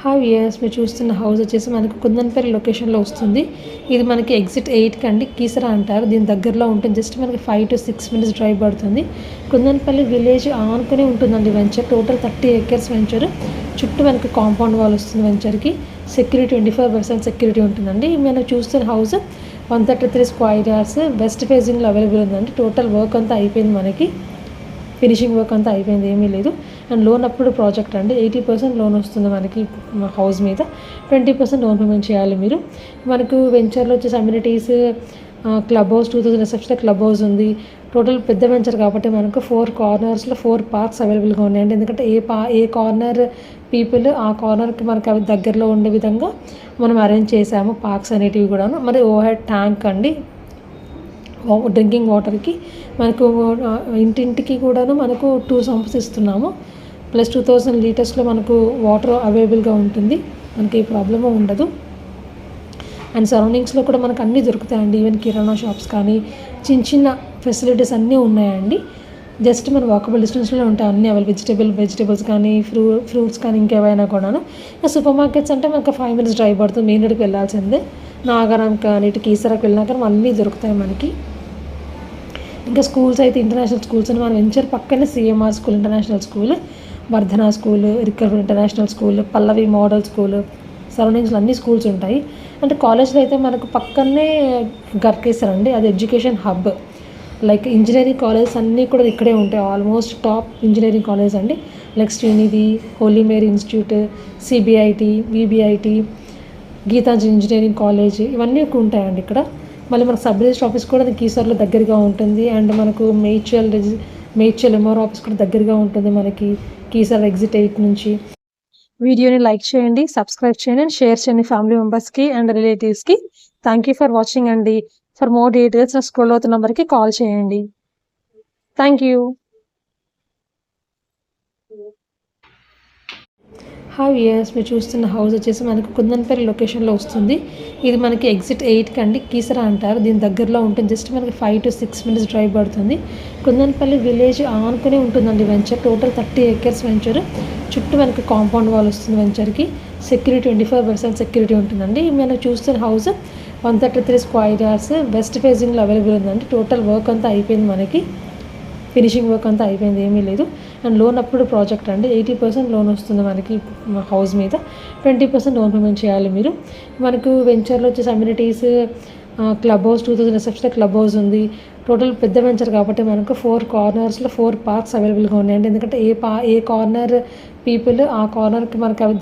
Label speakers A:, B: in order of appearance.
A: Hi years మీరు చూస్తున్న house వచ్చేసి మనకు కుందన్పల్లి లొకేషన్లో వస్తుంది. ఇది మనకి ఎగ్జిట్ 8 అండి, కీసరా అంటారు. దీని దగ్గరలో ఉంటుంది. జస్ట్ మనకి 5 to 6 minutes డ్రైవ్ పడుతుంది. కుందన్పల్లి విలేజ్ ఆనుకునే ఉంటుందండి వెంచర్. Total 30 acres venture. చుట్టూ మనకి కాంపౌండ్ వాల్ వస్తుంది వెంచర్కి. సెక్యూరిటీ 24/7 సెక్యూరిటీ ఉంటుందండి. మనం చూస్తున్న హౌస్ 133 square yards వెస్ట్ ఫేజింగ్లో అవైలబుల్ ఉందండి. టోటల్ వర్క్ అంతా అయిపోయింది, మనకి ఫినిషింగ్ వర్క్ అంతా అయిపోయింది, ఏమీ లేదు. అండ్ లోన్ అప్పుడు ప్రాజెక్ట్ అండి. 80% లోన్ వస్తుంది మనకి హౌస్ మీద. 20% డౌన్ పేమెంట్ చేయాలి మీరు. మనకు వెంచర్లో వచ్చేసి అమ్యూనిటీస్, క్లబ్ హౌస్, 2000 SFలో క్లబ్ హౌస్ ఉంది. టోటల్ పెద్ద వెంచర్ కాబట్టి మనకు 4 కార్నర్స్లో 4 పార్క్స్ అవైలబుల్గా ఉన్నాయండి. ఎందుకంటే ఏ కార్నర్ పీపుల్ ఆ కార్నర్కి మనకు అవి దగ్గరలో ఉండే విధంగా మనం అరేంజ్ చేసాము పార్క్స్ అనేటివి కూడాను. మరి ఓవర్ హెడ్ ట్యాంక్ అండి, డ్రింకింగ్ వాటర్కి మనకు ఇంటింటికి కూడాను మనకు 2 sumps ఇస్తున్నాము. ప్లస్ 2000 లీటర్స్లో మనకు వాటర్ అవైలబుల్గా ఉంటుంది. మనకి ఏ ప్రాబ్లము ఉండదు. అండ్ సరౌండింగ్స్లో కూడా మనకు అన్నీ దొరుకుతాయండి. ఈవెన్ కిరాణా షాప్స్ కానీ చిన్న ఫెసిలిటీస్ అన్నీ ఉన్నాయండి. జస్ట్ మన వాకబుల్ డిస్టెన్స్లో ఉంటాయి అన్నీ అవైలబుల్. వెజిటేబుల్స్ కానీ ఫ్రూట్స్ కానీ ఇంకేవైనా కూడాను. ఇంకా సూపర్ మార్కెట్స్ అంటే మనకు 5 minutes డ్రైవ్ పడుతుంది. మెయిన్ రోడ్కి వెళ్ళాల్సిందే. నాగారం కానీ ఇటు కీసరాకి వెళ్ళినా కానీ అన్నీ దొరుకుతాయి మనకి. ఇంకా స్కూల్స్ అయితే ఇంటర్నేషనల్ స్కూల్స్ అని మన వెంచర్ పక్కనే CMR స్కూల్ ఇంటర్నేషనల్ స్కూల్, వర్ధన స్కూల్, రిక్కర్ ఇంటర్నేషనల్ స్కూల్, పల్లవి మోడల్ స్కూల్, సరౌండింగ్స్లో అన్ని స్కూల్స్ ఉంటాయి. అంటే కాలేజ్లో అయితే మనకు పక్కనే గర్కేసర్ అది education hub. Like engineering colleges అన్నీ కూడా ఇక్కడే ఉంటాయి. ఆల్మోస్ట్ టాప్ ఇంజనీరింగ్ కాలేజ్ అండి. Like Sreenidhi, Holy Mary Institute, CBIT, VBIT, Geethanjali engineering college, ఇవన్నీ ఉంటాయండి ఇక్కడ. మళ్ళీ మనకు సబ్ రిజిస్టర్ ఆఫీస్ కూడా కీసర్లో దగ్గరగా ఉంటుంది. అండ్ మనకు మేడ్చల్ MR ఆఫీస్ కూడా దగ్గరగా ఉంటుంది మనకి కీసర్ ఎగ్జిట్ 8 నుంచి. వీడియోని లైక్ చేయండి, సబ్స్క్రైబ్ చేయండి అండ్ షేర్ చేయండి ఫ్యామిలీ మెంబర్స్కి అండ్ రిలేటివ్స్కి. థ్యాంక్ యూ ఫర్ వాచింగ్ అండి. ఫర్ మోర్ డీటెయిల్స్ నా స్క్రోల్ అవుతున్న నెంబర్కి కాల్ చేయండి. Thank you. హాయ్ ఇయర్స్ మీరు చూస్తున్న హౌస్ వచ్చేసి మనకు కుందన్పల్లి లొకేషన్లో వస్తుంది. ఇది మనకి ఎగ్జిట్ 8 అండి, కీసరా అంటారు. దీని దగ్గరలో ఉంటుంది. జస్ట్ మనకి 5 to 6 minutes డ్రైవ్ పడుతుంది. కుందన్పల్లి విలేజ్ ఆనుకునే ఉంటుందండి వెంచర్. Total 30 acres venture. చుట్టూ మనకి కాంపౌండ్ వాల్ వస్తుంది వెంచర్కి. సెక్యూరిటీ 24/7 సెక్యూరిటీ ఉంటుందండి. మనం చూస్తున్న హౌస్ 133 square yards వెస్ట్ ఫేజింగ్లో అవైలబుల్ ఉందండి. టోటల్ వర్క్ అంతా అయిపోయింది, మనకి ఫినిషింగ్ వర్క్ అంతా అయిపోయింది, ఏమీ లేదు. అండ్ లోన్ అప్పుడు ప్రాజెక్ట్ అండి. 80% లోన్ వస్తుంది మనకి హౌస్ మీద. 20% డౌన్ పేమెంట్ చేయాలి మీరు. మనకు వెంచర్లో వచ్చేసి అమ్యూనిటీస్, క్లబ్ హౌస్, 2000 SFలో క్లబ్ హౌస్ ఉంది. టోటల్ పెద్ద వెంచర్ కాబట్టి మనకు 4 కార్నర్స్లో 4 పార్క్స్ అవైలబుల్గా ఉన్నాయండి. ఎందుకంటే ఏ కార్నర్ పీపుల్ ఆ కార్నర్కి మనకు అవి